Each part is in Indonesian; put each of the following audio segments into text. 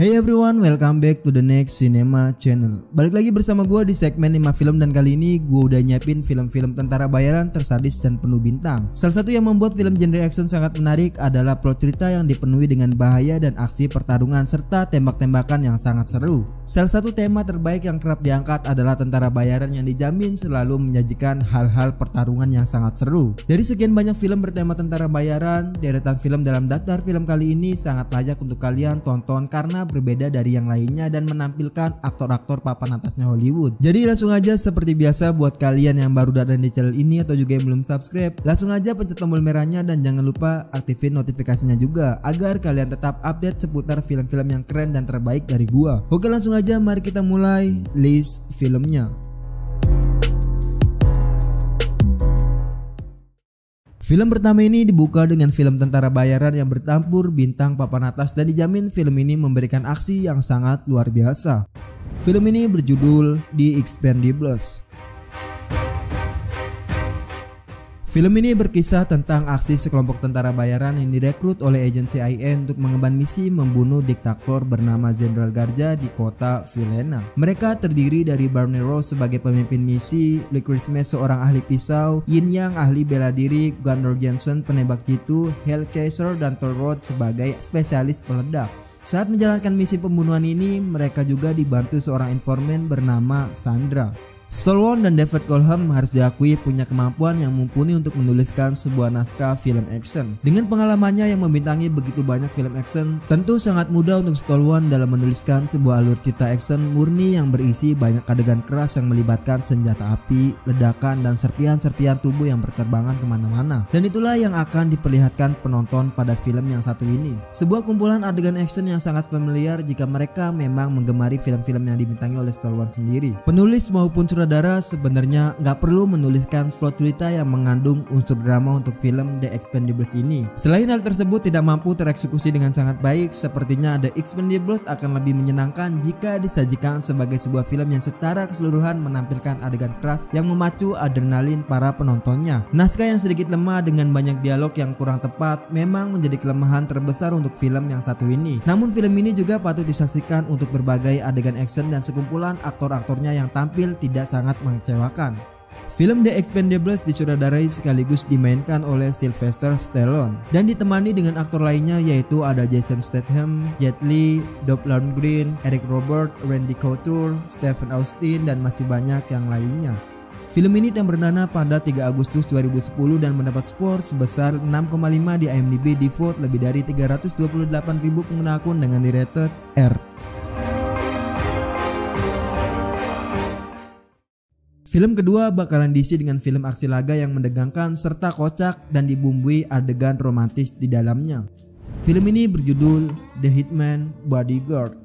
Hey everyone, welcome back to the next cinema channel. Balik lagi bersama gue di segmen 5 film, dan kali ini gue udah nyiapin film-film tentara bayaran tersadis dan penuh bintang. Salah satu yang membuat film genre action sangat menarik adalah plot cerita yang dipenuhi dengan bahaya dan aksi pertarungan serta tembak-tembakan yang sangat seru. Salah satu tema terbaik yang kerap diangkat adalah tentara bayaran yang dijamin selalu menyajikan hal-hal pertarungan yang sangat seru. Dari sekian banyak film bertema tentara bayaran, deretan film dalam daftar film kali ini sangat layak untuk kalian tonton karena berbeda dari yang lainnya dan menampilkan aktor-aktor papan atasnya Hollywood. Jadi langsung aja, seperti biasa buat kalian yang baru datang di channel ini atau juga yang belum subscribe, langsung aja pencet tombol merahnya dan jangan lupa aktifin notifikasinya juga agar kalian tetap update seputar film-film yang keren dan terbaik dari gua. Oke, langsung aja mari kita mulai list filmnya. Film pertama ini dibuka dengan film tentara bayaran yang bertampur bintang papan atas dan dijamin film ini memberikan aksi yang sangat luar biasa. Film ini berjudul The Expendables. Film ini berkisah tentang aksi sekelompok tentara bayaran yang direkrut oleh agensi CIA untuk mengemban misi membunuh diktator bernama General Garza di kota Villena. Mereka terdiri dari Barney Rose sebagai pemimpin misi, Lee Christmas seorang ahli pisau, Yin Yang ahli bela diri, Gunnar Jensen penembak jitu, Hal Kaiser dan Thor Rhodes sebagai spesialis peledak. Saat menjalankan misi pembunuhan ini, mereka juga dibantu seorang informan bernama Sandra. Stallone dan David Coulthard harus diakui punya kemampuan yang mumpuni untuk menuliskan sebuah naskah film action. Dengan pengalamannya yang membintangi begitu banyak film action, tentu sangat mudah untuk Stallone dalam menuliskan sebuah alur cerita action murni yang berisi banyak adegan keras yang melibatkan senjata api, ledakan, dan serpihan-serpihan tubuh yang berterbangan kemana-mana. Dan itulah yang akan diperlihatkan penonton pada film yang satu ini. Sebuah kumpulan adegan action yang sangat familiar jika mereka memang menggemari film-film yang dibintangi oleh Stallone sendiri. Penulis maupun sutradara sebenarnya nggak perlu menuliskan plot cerita yang mengandung unsur drama untuk film The Expendables ini. Selain hal tersebut tidak mampu tereksekusi dengan sangat baik, sepertinya The Expendables akan lebih menyenangkan jika disajikan sebagai sebuah film yang secara keseluruhan menampilkan adegan keras yang memacu adrenalin para penontonnya. Naskah yang sedikit lemah dengan banyak dialog yang kurang tepat memang menjadi kelemahan terbesar untuk film yang satu ini. Namun film ini juga patut disaksikan untuk berbagai adegan action dan sekumpulan aktor-aktornya yang tampil tidak sangat mengecewakan. Film The Expendables disutradarai sekaligus dimainkan oleh Sylvester Stallone dan ditemani dengan aktor lainnya yaitu ada Jason Statham, Jet Li, Dolph Lundgren, Eric Roberts, Randy Couture, Stephen Austin, dan masih banyak yang lainnya. Film ini yang berdana pada 3 Agustus 2010 dan mendapat skor sebesar 6,5 di IMDb di vote lebih dari 328.000 pengguna akun dengan di rated R. Film kedua bakalan diisi dengan film aksi laga yang menegangkan serta kocak dan dibumbui adegan romantis di dalamnya. Film ini berjudul The Hitman Bodyguard.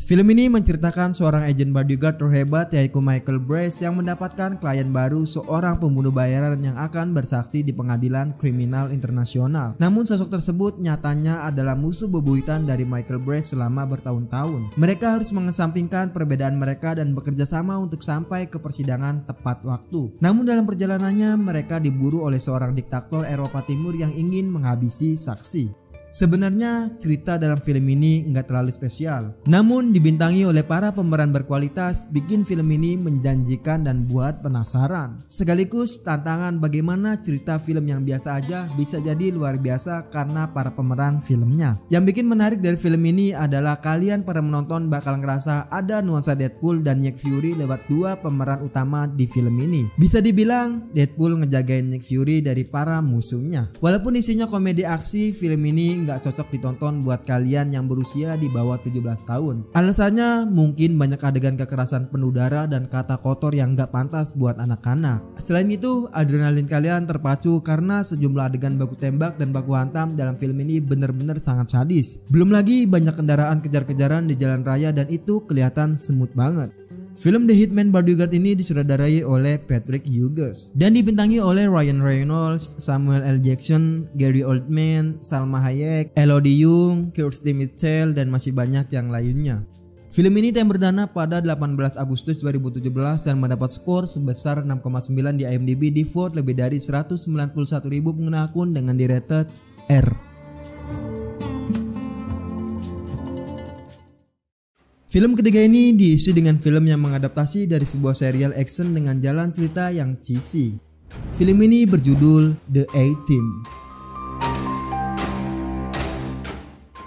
Film ini menceritakan seorang agen bodyguard terhebat yaitu Michael Brace yang mendapatkan klien baru, seorang pembunuh bayaran yang akan bersaksi di pengadilan kriminal internasional. Namun sosok tersebut nyatanya adalah musuh bebuyutan dari Michael Brace selama bertahun-tahun. Mereka harus mengesampingkan perbedaan mereka dan bekerja sama untuk sampai ke persidangan tepat waktu. Namun dalam perjalanannya mereka diburu oleh seorang diktator Eropa Timur yang ingin menghabisi saksi. Sebenarnya cerita dalam film ini nggak terlalu spesial, namun dibintangi oleh para pemeran berkualitas bikin film ini menjanjikan dan buat penasaran. Sekaligus tantangan bagaimana cerita film yang biasa aja bisa jadi luar biasa karena para pemeran filmnya. Yang bikin menarik dari film ini adalah kalian para menonton bakal ngerasa ada nuansa Deadpool dan Nick Fury lewat dua pemeran utama di film ini. Bisa dibilang Deadpool ngejagain Nick Fury dari para musuhnya. Walaupun isinya komedi aksi, film ini nggak cocok ditonton buat kalian yang berusia di bawah 17 tahun. Alasannya mungkin banyak adegan kekerasan penuh darah dan kata kotor yang nggak pantas buat anak-anak. Selain itu, adrenalin kalian terpacu karena sejumlah adegan baku tembak dan baku hantam dalam film ini bener-bener sangat sadis. Belum lagi banyak kendaraan kejar-kejaran di jalan raya dan itu kelihatan smooth banget. Film The Hitman Bodyguard ini disutradarai oleh Patrick Hughes dan dibintangi oleh Ryan Reynolds, Samuel L. Jackson, Gary Oldman, Salma Hayek, Elodie Yung, Kirstie Mitchell, dan masih banyak yang lainnya. Film ini yang berdana pada 18 Agustus 2017 dan mendapat skor sebesar 6,9 di IMDb di vote lebih dari 191.000 pengguna akun dengan di rated R. Film ketiga ini diisi dengan film yang mengadaptasi dari sebuah serial action dengan jalan cerita yang cheesy. Film ini berjudul The A-Team.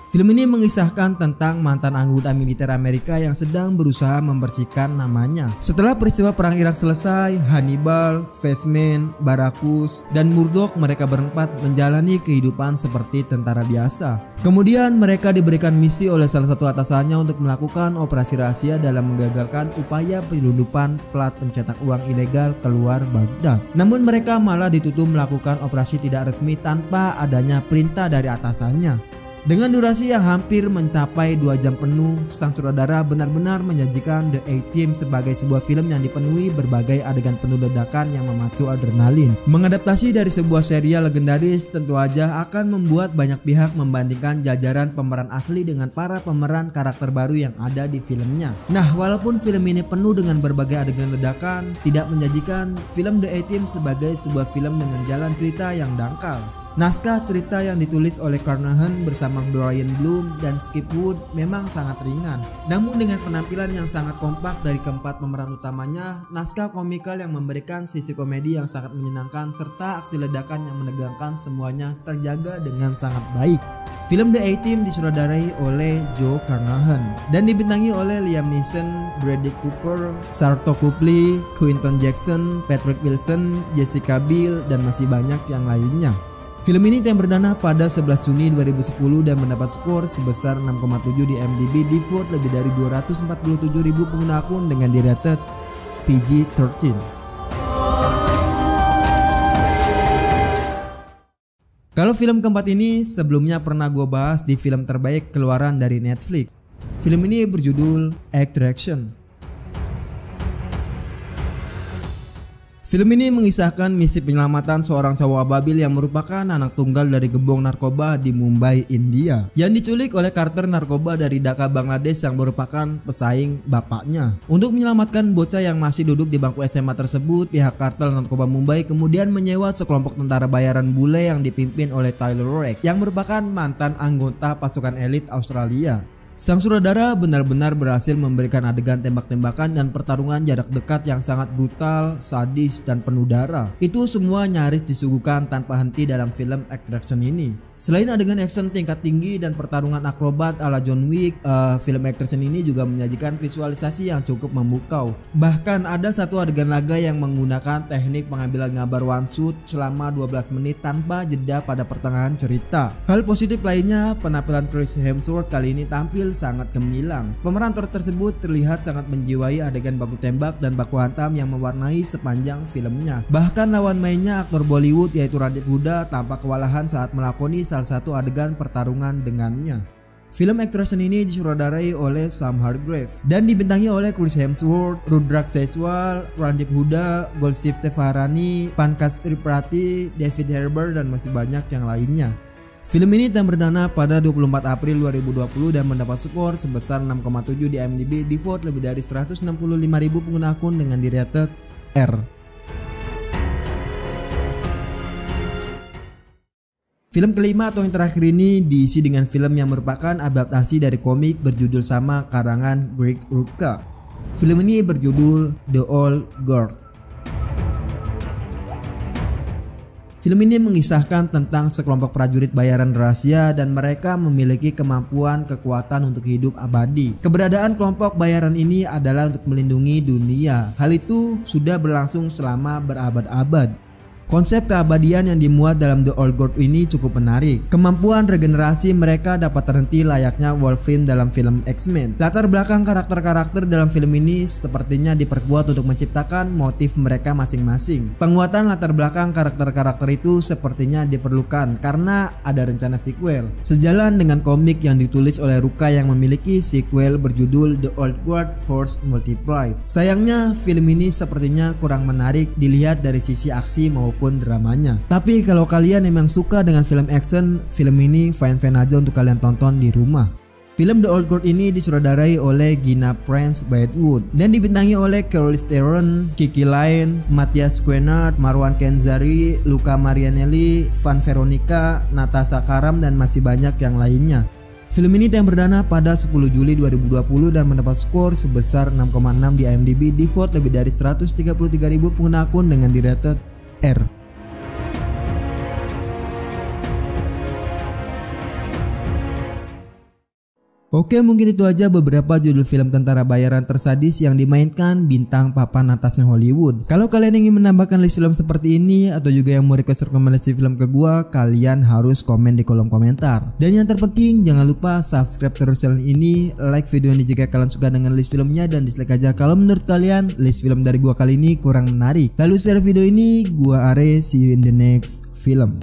Film ini mengisahkan tentang mantan anggota militer Amerika yang sedang berusaha membersihkan namanya. Setelah peristiwa perang Irak selesai, Hannibal, Fessman, Baracus, dan Murdoch mereka berempat menjalani kehidupan seperti tentara biasa. Kemudian mereka diberikan misi oleh salah satu atasannya untuk melakukan operasi rahasia dalam menggagalkan upaya penyelundupan plat pencetak uang ilegal keluar Baghdad. Namun mereka malah dituduh melakukan operasi tidak resmi tanpa adanya perintah dari atasannya. Dengan durasi yang hampir mencapai 2 jam penuh, sang sutradara benar-benar menyajikan The A-Team sebagai sebuah film yang dipenuhi berbagai adegan penuh ledakan yang memacu adrenalin. Mengadaptasi dari sebuah serial legendaris tentu aja akan membuat banyak pihak membandingkan jajaran pemeran asli dengan para pemeran karakter baru yang ada di filmnya. Nah, walaupun film ini penuh dengan berbagai adegan ledakan, tidak menyajikan film The A-Team sebagai sebuah film dengan jalan cerita yang dangkal. Naskah cerita yang ditulis oleh Carnahan bersama Brian Bloom dan Skip Wood memang sangat ringan. Namun dengan penampilan yang sangat kompak dari keempat pemeran utamanya, naskah komikal yang memberikan sisi komedi yang sangat menyenangkan serta aksi ledakan yang menegangkan semuanya terjaga dengan sangat baik. Film The A-Team disutradarai oleh Joe Carnahan dan dibintangi oleh Liam Neeson, Bradley Cooper, Sarto Copley, Quinton Jackson, Patrick Wilson, Jessica Biel, dan masih banyak yang lainnya. Film ini yang berdana pada 11 Juni 2010 dan mendapat skor sebesar 6,7 di IMDb, di vote lebih dari 247.000 pengguna akun dengan di-rated PG-13. Kalau film keempat ini sebelumnya pernah gue bahas di film terbaik keluaran dari Netflix. Film ini berjudul Extraction. Film ini mengisahkan misi penyelamatan seorang cowok ababil yang merupakan anak tunggal dari gembong narkoba di Mumbai, India, yang diculik oleh kartel narkoba dari Dhaka, Bangladesh yang merupakan pesaing bapaknya. Untuk menyelamatkan bocah yang masih duduk di bangku SMA tersebut, pihak kartel narkoba Mumbai kemudian menyewa sekelompok tentara bayaran bule yang dipimpin oleh Tyler Rake yang merupakan mantan anggota pasukan elit Australia. Sang sutradara benar-benar berhasil memberikan adegan tembak-tembakan dan pertarungan jarak dekat yang sangat brutal, sadis, dan penuh darah. Itu semua nyaris disuguhkan tanpa henti dalam film Extraction ini. Selain adegan action tingkat tinggi dan pertarungan akrobat ala John Wick, film Extraction ini juga menyajikan visualisasi yang cukup memukau. Bahkan ada satu adegan laga yang menggunakan teknik pengambilan gambar one shot selama 12 menit tanpa jeda pada pertengahan cerita. Hal positif lainnya, penampilan Chris Hemsworth kali ini tampil sangat gemilang. Pemeran tersebut terlihat sangat menjiwai adegan baku tembak dan baku hantam yang mewarnai sepanjang filmnya. Bahkan lawan mainnya aktor Bollywood yaitu Randeep Hooda tampak kewalahan saat melakoni salah satu adegan pertarungan dengannya. Film Extraction ini disutradarai oleh Sam Hargrave dan dibintangi oleh Chris Hemsworth, Rudrak Jaiswal, Randeep Hooda, Golshift Tefarani, Pankaj Tripathi, David Harbour, dan masih banyak yang lainnya. Film ini telah berdana pada 24 April 2020 dan mendapat skor sebesar 6,7 di IMDb, di vote lebih dari 165.000 pengguna akun dengan di-rated R. Film kelima atau yang terakhir ini diisi dengan film yang merupakan adaptasi dari komik berjudul sama karangan Greg Rucka. Film ini berjudul The Old Guard. Film ini mengisahkan tentang sekelompok prajurit bayaran rahasia dan mereka memiliki kemampuan kekuatan untuk hidup abadi. Keberadaan kelompok bayaran ini adalah untuk melindungi dunia. Hal itu sudah berlangsung selama berabad-abad. Konsep keabadian yang dimuat dalam The Old Guard ini cukup menarik. Kemampuan regenerasi mereka dapat terhenti layaknya Wolverine dalam film X-Men. Latar belakang karakter-karakter dalam film ini sepertinya diperkuat untuk menciptakan motif mereka masing-masing. Penguatan latar belakang karakter-karakter itu sepertinya diperlukan karena ada rencana sequel. Sejalan dengan komik yang ditulis oleh Rucka yang memiliki sequel berjudul The Old Guard Force Multiplied. Sayangnya film ini sepertinya kurang menarik dilihat dari sisi aksi maupun dramanya. Tapi kalau kalian memang suka dengan film action, film ini fine-fine aja untuk kalian tonton di rumah. Film The Old Guard ini disutradarai oleh Gina Prince Bythewood dan dibintangi oleh Charlize Theron, Kiki Lane, Matthias Schoenaerts, Marwan Kenzari, Luca Marianelli, Van Veronica, Natasha Karam, dan masih banyak yang lainnya. Film ini yang perdana pada 10 Juli 2020 dan mendapat skor sebesar 6,6 di IMDb, di vote lebih dari 133.000 pengguna akun dengan di rated R. Oke, mungkin itu aja beberapa judul film tentara bayaran tersadis yang dimainkan bintang papan atasnya Hollywood. Kalau kalian ingin menambahkan list film seperti ini atau juga yang mau request rekomendasi film ke gua, kalian harus komen di kolom komentar. Dan yang terpenting, jangan lupa subscribe terus channel ini, like video ini jika kalian suka dengan list filmnya, dan dislike aja kalau menurut kalian list film dari gua kali ini kurang menarik. Lalu share video ini, gua Are, see you in the next film.